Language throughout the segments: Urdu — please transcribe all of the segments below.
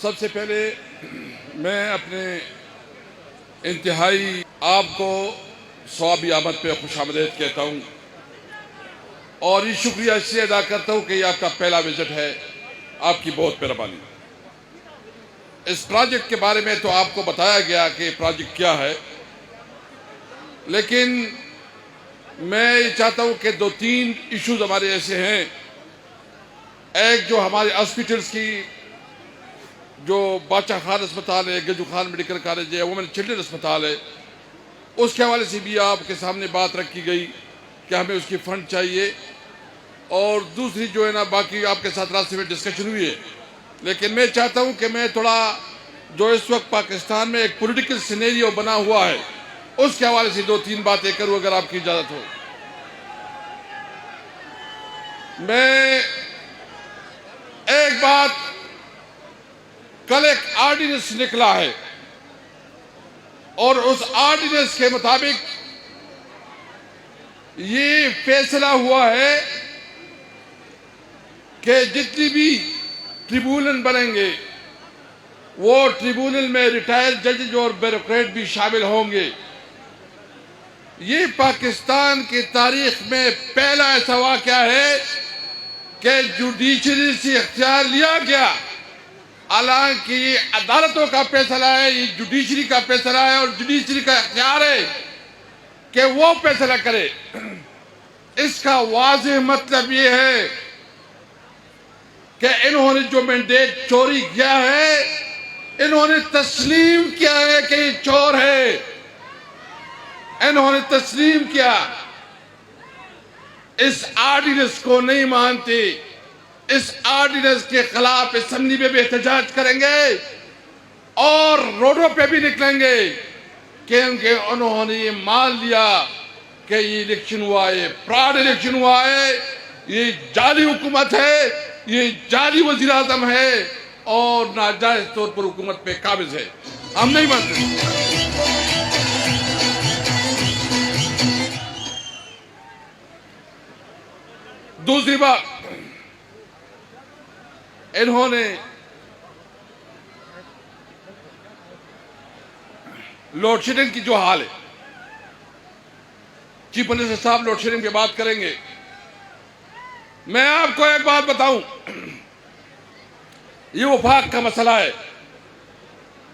سب سے پہلے میں اپنے انتہائی آپ کو ثوابی آمد پہ خوش آمدید کہتا ہوں اور یہ شکریہ اس سے ادا کرتا ہوں کہ یہ آپ کا پہلا وزٹ ہے. آپ کی بہت مہربانی. اس پروجیکٹ کے بارے میں تو آپ کو بتایا گیا کہ پروجیکٹ کیا ہے، لیکن میں یہ چاہتا ہوں کہ 2-3 ایشوز ہمارے ایسے ہیں. ایک جو ہمارے ہاسپٹلس کی جو باچا خان اسپتال ہے، گجو خان میڈیکل کالج ہے، وومن چلڈرن اسپتال ہے، اس کے حوالے سے بھی آپ کے سامنے بات رکھی گئی کہ ہمیں اس کی فنڈ چاہیے. اور دوسری جو ہے نا، باقی آپ کے ساتھ راستے میں ڈسکشن ہوئی ہے. لیکن میں چاہتا ہوں کہ میں تھوڑا جو اس وقت پاکستان میں ایک پولیٹیکل سینیریو بنا ہوا ہے، اس کے حوالے سے 2-3 باتیں کروں اگر آپ کی اجازت ہو. میں ایک بات، کل ایک آرڈیننس نکلا ہے اور اس آرڈیننس کے مطابق یہ فیصلہ ہوا ہے کہ جتنی بھی ٹریبونل بنیں گے وہ ٹریبونل میں ریٹائر ججز اور بیوروکریٹ بھی شامل ہوں گے. یہ پاکستان کی تاریخ میں پہلا ایسا واقعہ ہے کہ جوڈیشری سے اختیار لیا گیا. حالانکہ یہ عدالتوں کا فیصلہ ہے، یہ جوڈیشری کا فیصلہ ہے اور جوڈیشری کا اختیار ہے کہ وہ فیصلہ کرے. اس کا واضح مطلب یہ ہے کہ انہوں نے جو مینڈیٹ چوری کیا ہے، انہوں نے تسلیم کیا ہے کہ یہ چور ہے. انہوں نے تسلیم کیا. اس آرڈیننس کو نہیں مانتے. اس آرڈیننس کے خلاف اسمبلی میں بھی احتجاج کریں گے اور روڈوں پہ بھی نکلیں گے کہ انہوں نے یہ مان لیا کہ یہ الیکشن ہوا ہے، فراڈ الیکشن ہوا ہے، یہ جعلی حکومت ہے، یہ جعلی وزیر اعظم ہے اور ناجائز طور پر حکومت پہ قابض ہے. ہم نہیں مانتے. دوسری بات، انہوں نے لوڈ شیڈنگ کی جو حال ہے، چیف منسٹر صاحب لوڈ شیڈنگ کی بات کریں گے. میں آپ کو ایک بات بتاؤں، یہ وفاق کا مسئلہ ہے.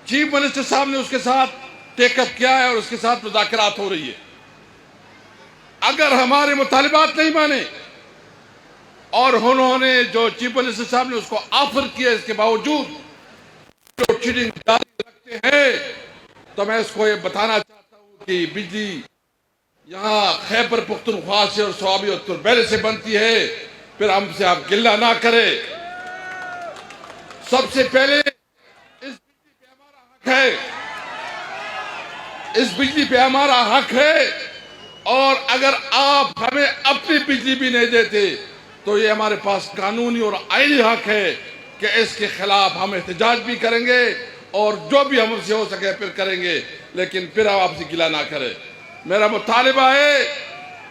چیف منسٹر صاحب نے اس کے ساتھ ٹیک اپ کیا ہے اور اس کے ساتھ مذاکرات ہو رہی ہے. اگر ہمارے مطالبات نہیں مانے اور انہوں نے جو چیف منسٹر صاحب نے اس کو آفر کیا، اس کے باوجود لوڈ شیڈنگ جاری رکھتے ہیں، تو میں اس کو یہ بتانا چاہتا ہوں کہ بجلی یہاں خیبر پختونخوا سے اور صوابی اور تربیلے سے بنتی ہے. پھر ہم سے آپ گلہ نہ کرے. سب سے پہلے اس بجلی پہ ہمارا حق ہے، اس بجلی پہ ہمارا حق ہے. اور اگر آپ ہمیں اپنی بجلی بھی نہیں دیتے تو یہ ہمارے پاس قانونی اور آئینی حق ہے کہ اس کے خلاف ہم احتجاج بھی کریں گے اور جو بھی ہم سے ہو سکے پھر کریں گے. لیکن پھر آپ سے گلہ نہ کرے. میرا مطالبہ ہے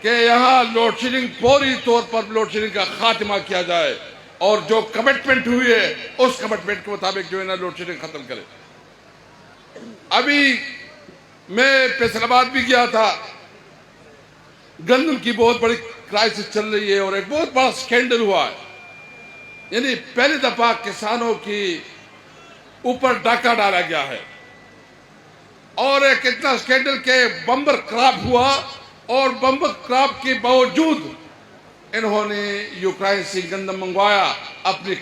کہ یہاں لوڈ شیڈنگ فوری طور پر لوڈ شیڈنگ کا خاتمہ کیا جائے اور جو کمٹمنٹ ہوئی ہے اس کمٹمنٹ کے مطابق جو ہے نا لوڈ شیڈنگ ختم کرے. ابھی میں فیصل آباد بھی گیا تھا. گندم کی بہت بڑی کرائسس چل رہی ہے اور ایک بہت بڑا سکینڈل ہوا ہے. یعنی پہلی دفعہ کسانوں کی اوپر ڈاکہ ڈالا گیا ہے اور ایک اتنا سکینڈل کے بمبر کراپ ہوا اور بمبر کراپ کے باوجود انہوں نے یوکرائن سے گندم منگوایا اپنی